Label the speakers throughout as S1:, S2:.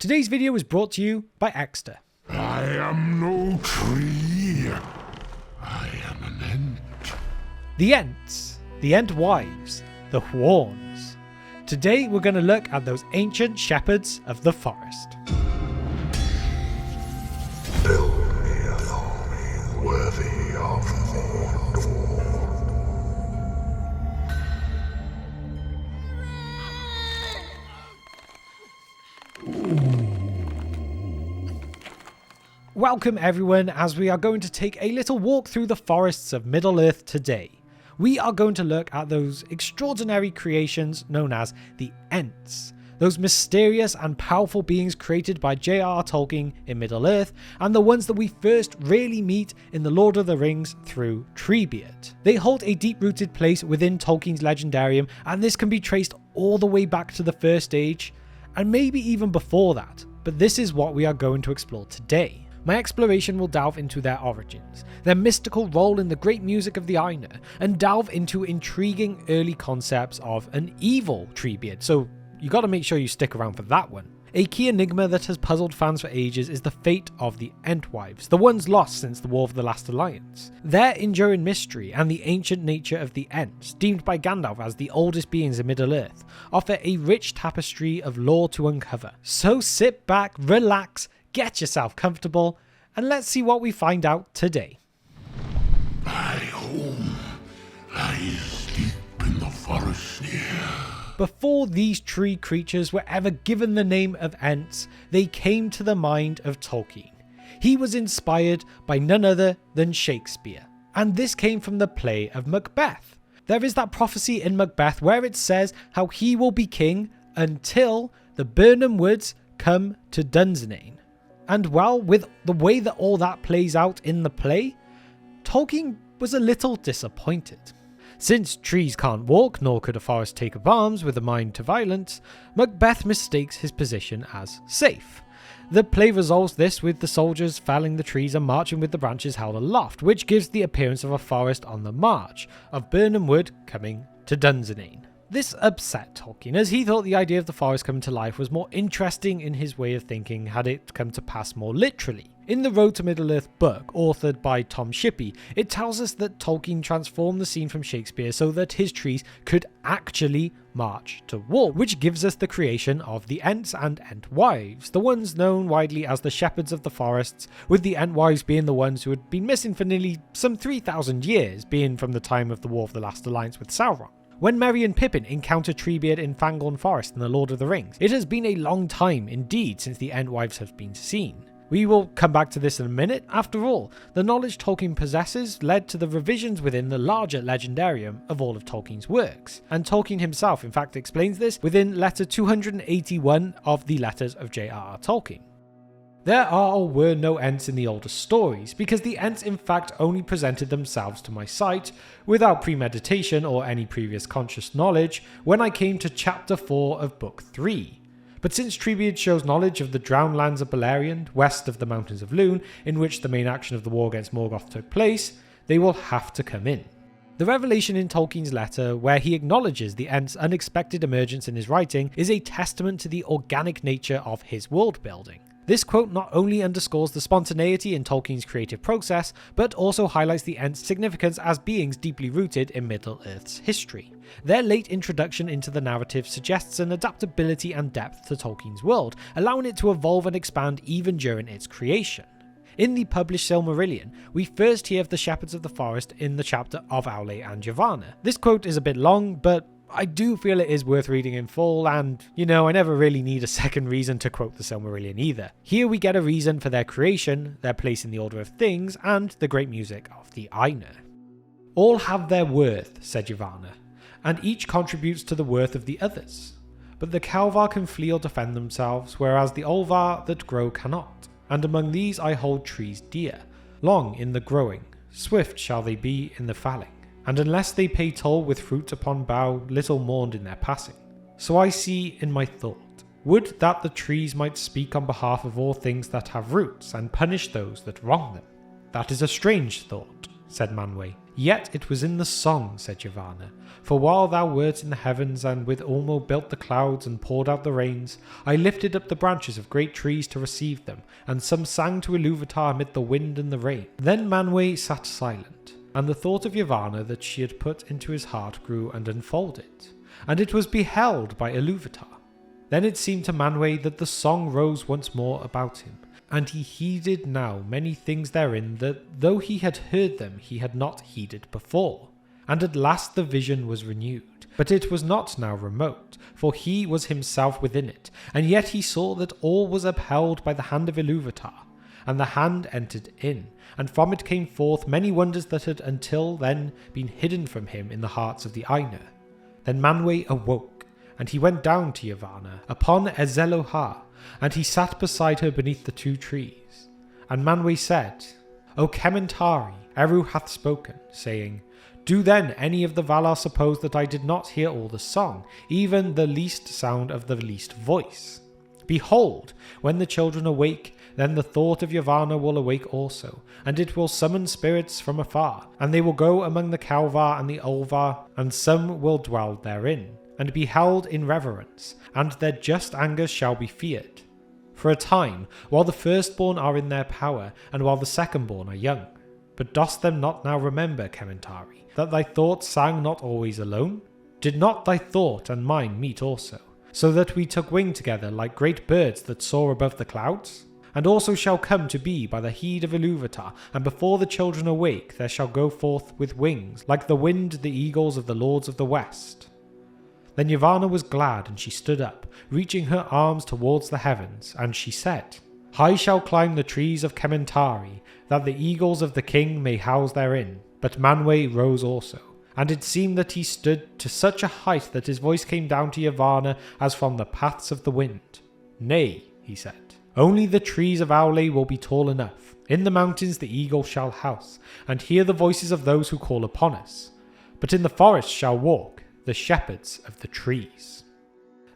S1: Today's video is brought to you by Ekster.
S2: I am no tree. I am an Ent.
S1: The Ents, the Entwives, the Huorns. Today we're going to look at those ancient shepherds of the forest.
S2: Build me an army worthy of Mordor.
S1: Welcome everyone, as we are going to take a little walk through the forests of Middle-earth today. We are going to look at those extraordinary creations known as the Ents, those mysterious and powerful beings created by J.R.R. Tolkien in Middle-earth, and the ones that we first really meet in The Lord of the Rings through Treebeard. They hold a deep-rooted place within Tolkien's legendarium, and this can be traced all the way back to the First Age, and maybe even before that, but this is what we are going to explore today. My exploration will delve into their origins, their mystical role in the great music of the Ainur, and delve into intriguing early concepts of an evil Treebeard, so you gotta make sure you stick around for that one. A key enigma that has puzzled fans for ages is the fate of the Entwives, the ones lost since the War of the Last Alliance. Their enduring mystery and the ancient nature of the Ents, deemed by Gandalf as the oldest beings in Middle-earth, offer a rich tapestry of lore to uncover. So sit back, relax, get yourself comfortable, and let's see what we find out today.
S2: My home lies deep in the forest here.
S1: Before these tree creatures were ever given the name of Ents, they came to the mind of Tolkien. He was inspired by none other than Shakespeare, and this came from the play of Macbeth. There is that prophecy in Macbeth where it says how he will be king until the Birnam Woods come to Dunsinane. And well, with the way that all that plays out in the play, Tolkien was a little disappointed. Since trees can't walk, nor could a forest take up arms with a mind to violence, Macbeth mistakes his position as safe. The play resolves this with the soldiers felling the trees and marching with the branches held aloft, which gives the appearance of a forest on the march, of Birnam Wood coming to Dunsinane. This upset Tolkien, as he thought the idea of the forest coming to life was more interesting in his way of thinking had it come to pass more literally. In the Road to Middle-earth book, authored by Tom Shippey, it tells us that Tolkien transformed the scene from Shakespeare so that his trees could actually march to war, which gives us the creation of the Ents and Entwives, the ones known widely as the shepherds of the forests, with the Entwives being the ones who had been missing for nearly some 3,000 years, being from the time of the War of the Last Alliance with Sauron. When Merry and Pippin encounter Treebeard in Fangorn Forest in The Lord of the Rings, it has been a long time indeed since the Entwives have been seen. We will come back to this in a minute. After all, the knowledge Tolkien possesses led to the revisions within the larger legendarium of all of Tolkien's works, and Tolkien himself in fact explains this within letter 281 of the Letters of J.R.R. Tolkien. There are or were no Ents in the older stories, because the Ents in fact only presented themselves to my sight, without premeditation or any previous conscious knowledge, when I came to chapter 4 of book 3. But since Treebeard shows knowledge of the drowned lands of Beleriand, west of the Mountains of Lune, in which the main action of the war against Morgoth took place, they will have to come in. The revelation in Tolkien's letter, where he acknowledges the Ents' unexpected emergence in his writing, is a testament to the organic nature of his world building. This quote not only underscores the spontaneity in Tolkien's creative process, but also highlights the Ents' significance as beings deeply rooted in Middle-earth's history. Their late introduction into the narrative suggests an adaptability and depth to Tolkien's world, allowing it to evolve and expand even during its creation. In the published Silmarillion, we first hear of the Shepherds of the Forest in the chapter of Aule and Yavanna. This quote is a bit long, but I do feel it is worth reading in full, and, I never really need a second reason to quote the Silmarillion either. Here we get a reason for their creation, their place in the order of things, and the great music of the Ainur. All have their worth, said Yavanna, and each contributes to the worth of the others. But the Calvar can flee or defend themselves, whereas the Olvar that grow cannot. And among these I hold trees dear, long in the growing, swift shall they be in the falling. And unless they pay toll with fruit upon bough, little mourned in their passing. So I see in my thought, would that the trees might speak on behalf of all things that have roots, and punish those that wrong them. That is a strange thought, said Manwë. Yet it was in the song, said Yavanna. For while thou wert in the heavens, and with Ulmo built the clouds and poured out the rains, I lifted up the branches of great trees to receive them, and some sang to Iluvatar amid the wind and the rain. Then Manwë sat silent, and the thought of Yavanna that she had put into his heart grew and unfolded, and it was beheld by Iluvatar. Then it seemed to Manwë that the song rose once more about him, and he heeded now many things therein that, though he had heard them, he had not heeded before. And at last the vision was renewed, but it was not now remote, for he was himself within it, and yet he saw that all was upheld by the hand of Iluvatar, and the hand entered in, and from it came forth many wonders that had until then been hidden from him in the hearts of the Ainu. Then Manwë awoke, and he went down to Yavanna upon Ezelohar, and he sat beside her beneath the 2 trees. And Manwë said, O Kementari, Eru hath spoken, saying, Do then any of the Valar suppose that I did not hear all the song, even the least sound of the least voice? Behold, when the children awake, then the thought of Yavanna will awake also, and it will summon spirits from afar, and they will go among the Kalvar and the Ulvar, and some will dwell therein, and be held in reverence, and their just anger shall be feared. For a time, while the firstborn are in their power, and while the secondborn are young. But dost them not now remember, Kementari, that thy thoughts sang not always alone? Did not thy thought and mine meet also, so that we took wing together like great birds that soar above the clouds? And also shall come to be by the heed of Iluvatar, and before the children awake there shall go forth with wings, like the wind the eagles of the lords of the west. Then Yavanna was glad, and she stood up, reaching her arms towards the heavens, and she said, High shall climb the trees of Kementari, that the eagles of the king may house therein. But Manwë rose also, and it seemed that he stood to such a height that his voice came down to Yavanna as from the paths of the wind. Nay, he said, only the trees of Aule will be tall enough. In the mountains the eagle shall house, and hear the voices of those who call upon us. But in the forest shall walk the shepherds of the trees.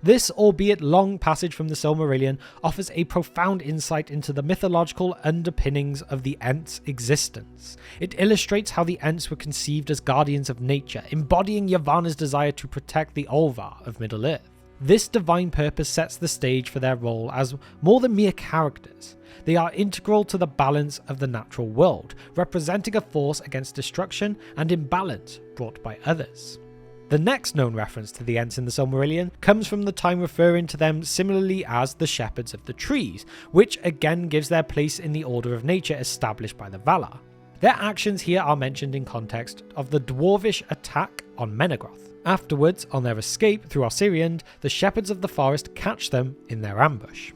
S1: This, albeit long passage from the Silmarillion, offers a profound insight into the mythological underpinnings of the Ents' existence. It illustrates how the Ents were conceived as guardians of nature, embodying Yavanna's desire to protect the Ulvar of Middle-earth. This divine purpose sets the stage for their role as more than mere characters. They are integral to the balance of the natural world, representing a force against destruction and imbalance brought by others. The next known reference to the Ents in the Silmarillion comes from the time referring to them similarly as the Shepherds of the Trees, which again gives their place in the order of nature established by the Valar. Their actions here are mentioned in context of the dwarvish attack on Menegroth. Afterwards, on their escape through Osiriand, the Shepherds of the Forest catch them in their ambush.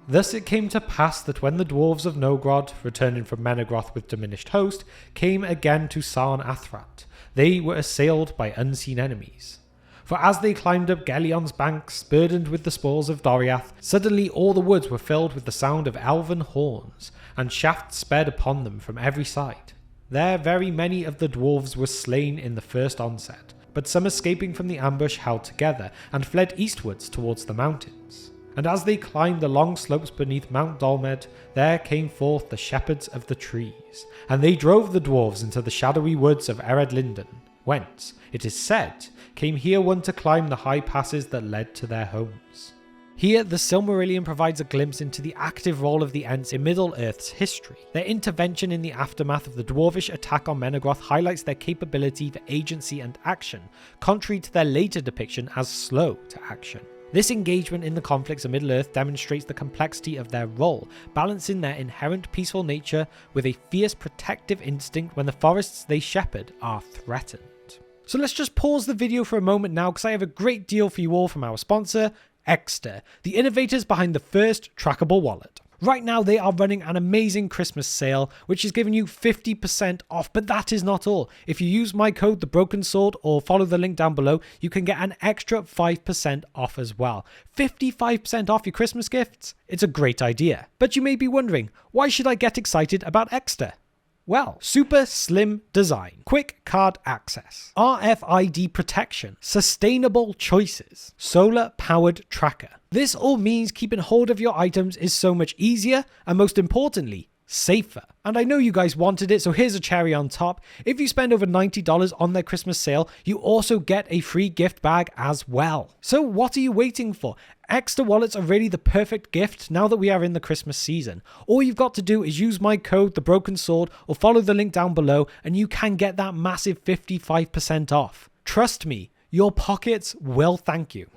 S1: Thus it came to pass that when the dwarves of Nogrod, returning from Menegroth with diminished host, came again to Sarn Athrat, they were assailed by unseen enemies. For as they climbed up Gelion's banks, burdened with the spoils of Doriath, suddenly all the woods were filled with the sound of elven horns, and shafts sped upon them from every side. There very many of the dwarves were slain in the first onset, but some escaping from the ambush held together, and fled eastwards towards the mountains. And as they climbed the long slopes beneath Mount Dolmed, there came forth the Shepherds of the Trees, and they drove the dwarves into the shadowy woods of Ered Linden, whence, it is said, came here one to climb the high passes that led to their homes. Here, the Silmarillion provides a glimpse into the active role of the Ents in Middle-earth's history. Their intervention in the aftermath of the dwarvish attack on Menegroth highlights their capability for agency and action, contrary to their later depiction as slow to action. This engagement in the conflicts of Middle-earth demonstrates the complexity of their role, balancing their inherent peaceful nature with a fierce protective instinct when the forests they shepherd are threatened. So let's just pause the video for a moment now, because I have a great deal for you all from our sponsor, Ekster, the innovators behind the first trackable wallet. Right now they are running an amazing Christmas sale, which is giving you 50% off, but that is not all. If you use my code, The Broken Sword, or follow the link down below, you can get an extra 5% off as well. 55% off your Christmas gifts? It's a great idea. But you may be wondering, why should I get excited about Ekster? Well, super slim design, quick card access, RFID protection, sustainable choices, solar powered tracker. This all means keeping hold of your items is so much easier and, most importantly, safer. And I know you guys wanted it, so here's a cherry on top. If you spend over $90 on their Christmas sale, you also get a free gift bag as well. So what are you waiting for? Ekster wallets are really the perfect gift now that we are in the Christmas season. All you've got to do is use my code, The Broken Sword, or follow the link down below, and you can get that massive 55% off. Trust me, your pockets will thank you.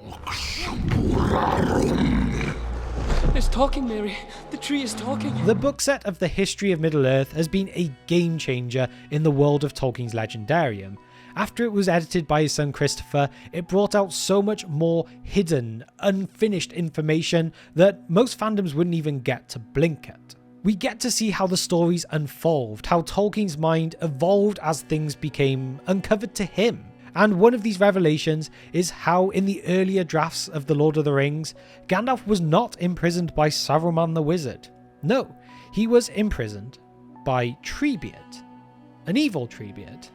S3: It's talking, Mary. The tree is talking.
S1: The book set of the history of Middle-earth has been a game changer in the world of Tolkien's Legendarium. After it was edited by his son Christopher, it brought out so much more hidden, unfinished information that most fandoms wouldn't even get to blink at. We get to see how the stories unfold, how Tolkien's mind evolved as things became uncovered to him. And one of these revelations is how in the earlier drafts of The Lord of the Rings, Gandalf was not imprisoned by Saruman the Wizard. No, he was imprisoned by Treebeard, an evil Treebeard.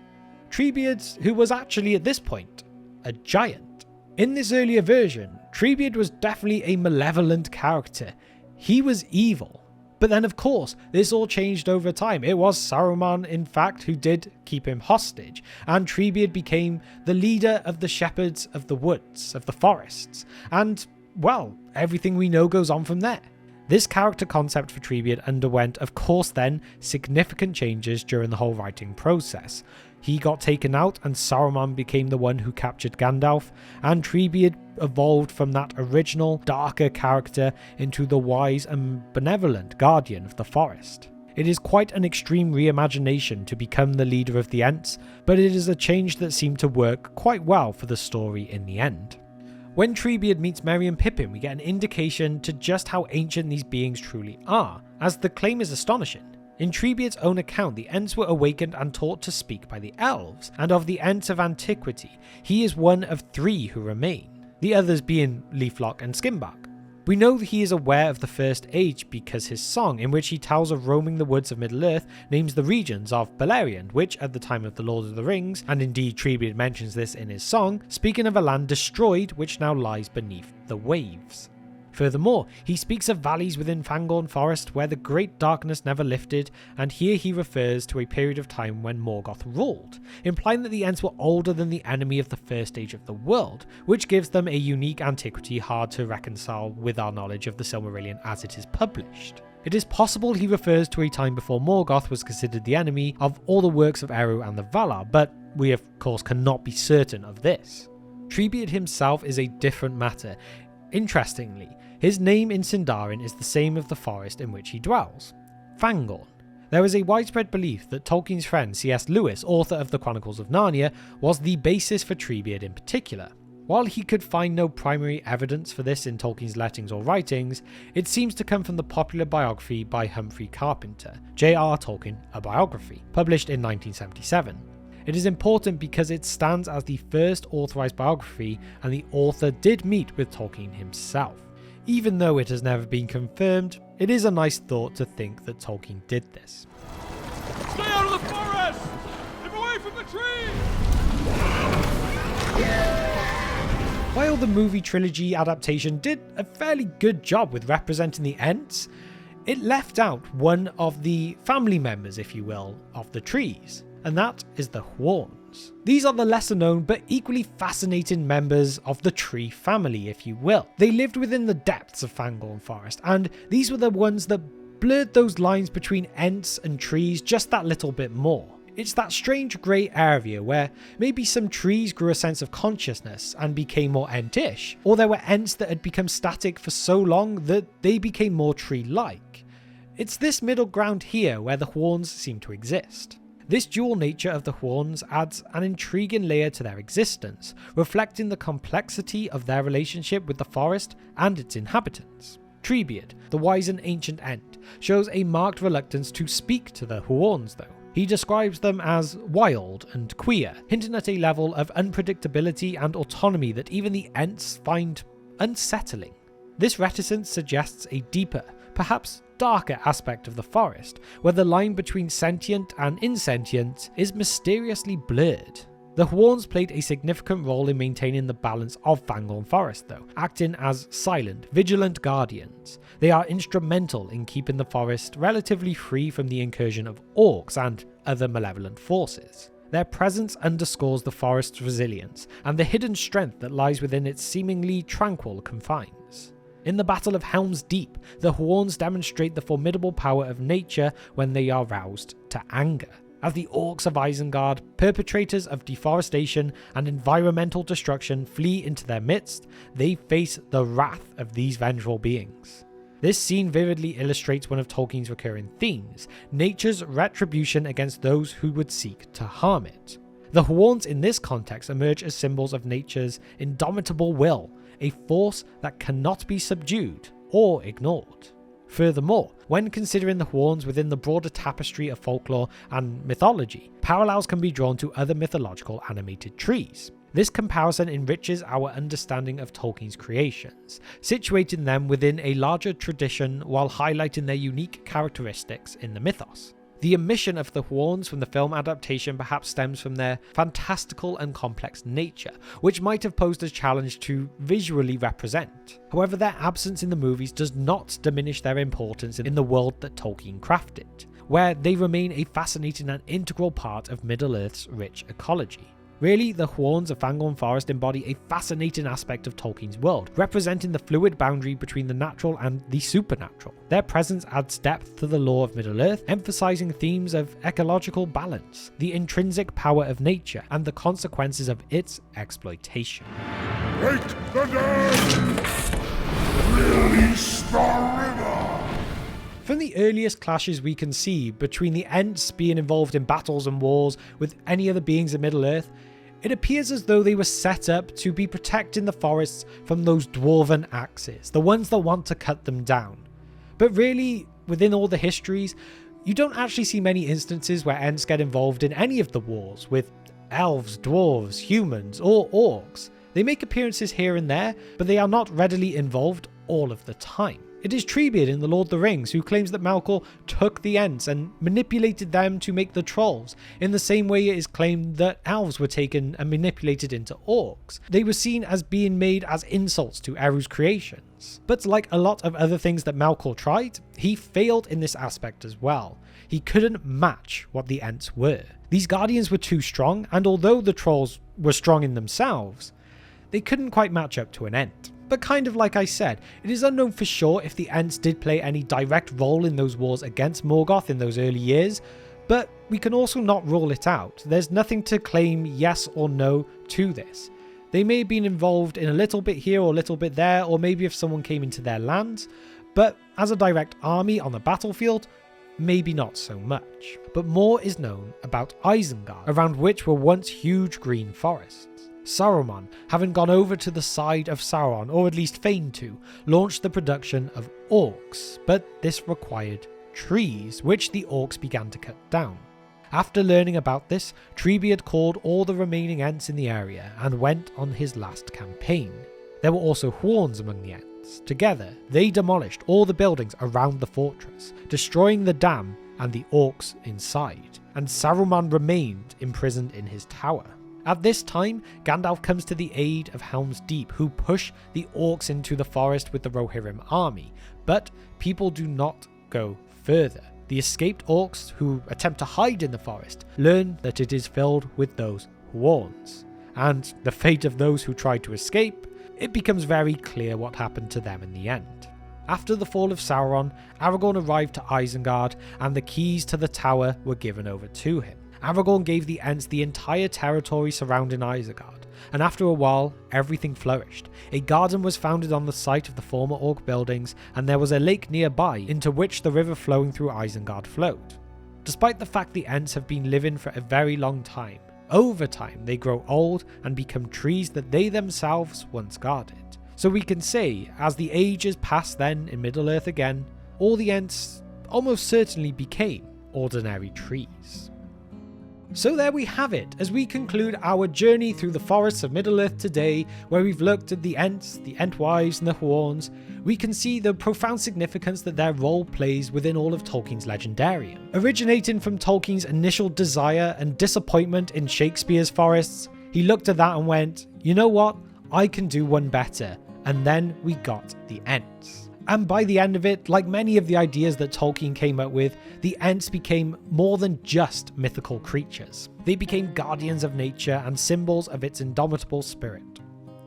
S1: Treebeard who was actually at this point a giant. In this earlier version, Treebeard was definitely a malevolent character. He was evil. But then of course, this all changed over time. It was Saruman, in fact, who did keep him hostage, and Treebeard became the leader of the shepherds of the woods, of the forests, and, well, everything we know goes on from there. This character concept for Treebeard underwent, of course then, significant changes during the whole writing process. He got taken out and Saruman became the one who captured Gandalf, and Treebeard evolved from that original, darker character into the wise and benevolent guardian of the forest. It is quite an extreme reimagination to become the leader of the Ents, but it is a change that seemed to work quite well for the story in the end. When Treebeard meets Merry and Pippin, we get an indication to just how ancient these beings truly are, as the claim is astonishing. In Treebeard's own account, the Ents were awakened and taught to speak by the elves, and of the Ents of antiquity, he is one of 3 who remain, the others being Leaflock and Skimbark. We know that he is aware of the First Age because his song, in which he tells of roaming the woods of Middle-earth, names the regions of Beleriand, which at the time of the Lord of the Rings, and indeed Treebeard mentions this in his song, speaking of a land destroyed which now lies beneath the waves. Furthermore, he speaks of valleys within Fangorn Forest where the great darkness never lifted, and here he refers to a period of time when Morgoth ruled, implying that the Ents were older than the enemy of the First Age of the world, which gives them a unique antiquity hard to reconcile with our knowledge of the Silmarillion as it is published. It is possible he refers to a time before Morgoth was considered the enemy of all the works of Eru and the Valar, but we of course cannot be certain of this. Treebeard himself is a different matter. Interestingly, his name in Sindarin is the same of the forest in which he dwells, Fangorn. There is a widespread belief that Tolkien's friend C.S. Lewis, author of the Chronicles of Narnia, was the basis for Treebeard in particular. While he could find no primary evidence for this in Tolkien's lettings or writings, it seems to come from the popular biography by Humphrey Carpenter, J.R. Tolkien, a biography, published in 1977. It is important because it stands as the first authorized biography, and the author did meet with Tolkien himself. Even though it has never been confirmed, it is a nice thought to think that Tolkien did this.
S3: Stay out of the forest! Keep away from the tree!
S1: While the movie trilogy adaptation did a fairly good job with representing the Ents, it left out one of the family members, if you will, of the trees, and that is the Huorns. These are the lesser known but equally fascinating members of the tree family, if you will. They lived within the depths of Fangorn Forest, and these were the ones that blurred those lines between Ents and trees just that little bit more. It's that strange grey area where maybe some trees grew a sense of consciousness and became more Entish, or there were Ents that had become static for so long that they became more tree-like. It's this middle ground here where the Huorns seem to exist. This dual nature of the Huorns adds an intriguing layer to their existence, reflecting the complexity of their relationship with the forest and its inhabitants. Treebeard, the wise and ancient Ent, shows a marked reluctance to speak to the Huorns though. He describes them as wild and queer, hinting at a level of unpredictability and autonomy that even the Ents find unsettling. This reticence suggests a deeper, perhaps darker aspect of the forest, where the line between sentient and insentient is mysteriously blurred. The Huorns played a significant role in maintaining the balance of Fangorn Forest though, acting as silent, vigilant guardians. They are instrumental in keeping the forest relatively free from the incursion of orcs and other malevolent forces. Their presence underscores the forest's resilience and the hidden strength that lies within its seemingly tranquil confines. In the Battle of Helm's Deep, the Huorns demonstrate the formidable power of nature when they are roused to anger. As the orcs of Isengard, perpetrators of deforestation and environmental destruction, flee into their midst, they face the wrath of these vengeful beings. This scene vividly illustrates one of Tolkien's recurring themes, nature's retribution against those who would seek to harm it. The Huorns in this context emerge as symbols of nature's indomitable will, a force that cannot be subdued or ignored. Furthermore, when considering the Huorns within the broader tapestry of folklore and mythology, parallels can be drawn to other mythological animated trees. This comparison enriches our understanding of Tolkien's creations, situating them within a larger tradition while highlighting their unique characteristics in the mythos. The omission of the Huorns from the film adaptation perhaps stems from their fantastical and complex nature, which might have posed a challenge to visually represent. However, their absence in the movies does not diminish their importance in the world that Tolkien crafted, where they remain a fascinating and integral part of Middle-earth's rich ecology. Really, the Huorns of Fangorn Forest embody a fascinating aspect of Tolkien's world, representing the fluid boundary between the natural and the supernatural. Their presence adds depth to the lore of Middle-earth, emphasizing themes of ecological balance, the intrinsic power of nature, and the consequences of its exploitation.
S2: Wake the dead! Release the river!
S1: From the earliest clashes we can see between the Ents being involved in battles and wars with any other beings of Middle-earth, it appears as though they were set up to be protecting the forests from those dwarven axes, the ones that want to cut them down. But really, within all the histories, you don't actually see many instances where Ents get involved in any of the wars with elves, dwarves, humans, or orcs. They make appearances here and there, but they are not readily involved all of the time. It is Treebeard in The Lord of the Rings who claims that Melkor took the Ents and manipulated them to make the trolls, in the same way it is claimed that elves were taken and manipulated into orcs. They were seen as being made as insults to Eru's creations. But like a lot of other things that Melkor tried, he failed in this aspect as well. He couldn't match what the Ents were. These guardians were too strong, and although the trolls were strong in themselves, they couldn't quite match up to an Ent. But kind of like I said, it is unknown for sure if the Ents did play any direct role in those wars against Morgoth in those early years, but we can also not rule it out. There's nothing to claim yes or no to this. They may have been involved in a little bit here or a little bit there, or maybe if someone came into their lands, but as a direct army on the battlefield, maybe not so much. But more is known about Isengard, around which were once huge green forests. Saruman, having gone over to the side of Sauron, or at least feigned to, launched the production of orcs, but this required trees, which the orcs began to cut down. After learning about this, Treebeard called all the remaining Ents in the area and went on his last campaign. There were also Huorns among the Ents. Together, they demolished all the buildings around the fortress, destroying the dam and the orcs inside, and Saruman remained imprisoned in his tower. At this time, Gandalf comes to the aid of Helm's Deep, who push the orcs into the forest with the Rohirrim army, but people do not go further. The escaped orcs, who attempt to hide in the forest, learn that it is filled with those Huorns, and the fate of those who try to escape, it becomes very clear what happened to them in the end. After the fall of Sauron, Aragorn arrived to Isengard, and the keys to the tower were given over to him. Aragorn gave the Ents the entire territory surrounding Isengard, and after a while, everything flourished. A garden was founded on the site of the former orc buildings, and there was a lake nearby into which the river flowing through Isengard flowed. Despite the fact the Ents have been living for a very long time, over time they grow old and become trees that they themselves once guarded. So we can say, as the ages pass then in Middle-earth again, all the Ents almost certainly became ordinary trees. So there we have it, as we conclude our journey through the forests of Middle-earth today, where we've looked at the Ents, the Entwives, and the Huorns. We can see the profound significance that their role plays within all of Tolkien's legendarium. Originating from Tolkien's initial desire and disappointment in Shakespeare's forests, he looked at that and went, you know what, I can do one better, and then we got the Ents. And by the end of it, like many of the ideas that Tolkien came up with, the Ents became more than just mythical creatures. They became guardians of nature and symbols of its indomitable spirit.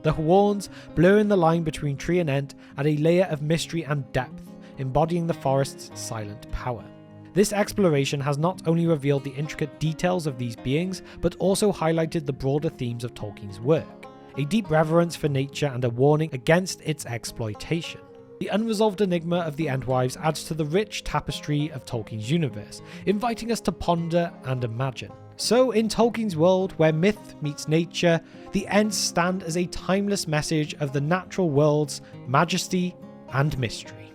S1: The Huorns, blurring the line between tree and Ent, add a layer of mystery and depth, embodying the forest's silent power. This exploration has not only revealed the intricate details of these beings, but also highlighted the broader themes of Tolkien's work, a deep reverence for nature and a warning against its exploitation. The unresolved enigma of the Entwives adds to the rich tapestry of Tolkien's universe, inviting us to ponder and imagine. So, in Tolkien's world, where myth meets nature, the Ents stand as a timeless message of the natural world's majesty and mystery.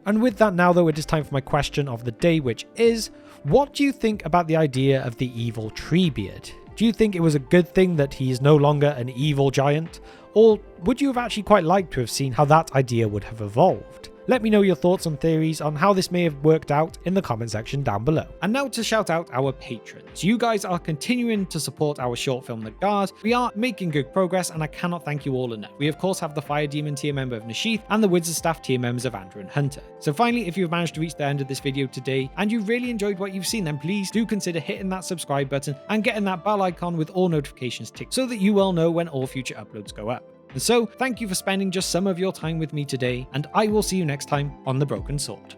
S1: And with that now though, it is time for my question of the day, which is, what do you think about the idea of the evil Treebeard? Do you think it was a good thing that he is no longer an evil giant? Or would you have actually quite liked to have seen how that idea would have evolved? Let me know your thoughts and theories on how this may have worked out in the comment section down below. And now to shout out our patrons. You guys are continuing to support our short film The Guard. We are making good progress and I cannot thank you all enough. We of course have the Fire Demon tier member of Nashith and the Wizard Staff tier members of Andrew and Hunter. So finally, if you've managed to reach the end of this video today and you really enjoyed what you've seen, then please do consider hitting that subscribe button and getting that bell icon with all notifications ticked so that you will know when all future uploads go up. And so, thank you for spending just some of your time with me today, and I will see you next time on The Broken Sword.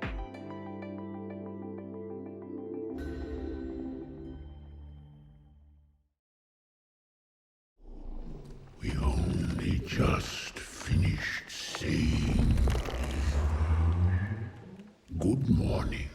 S2: We only just finished saying good morning.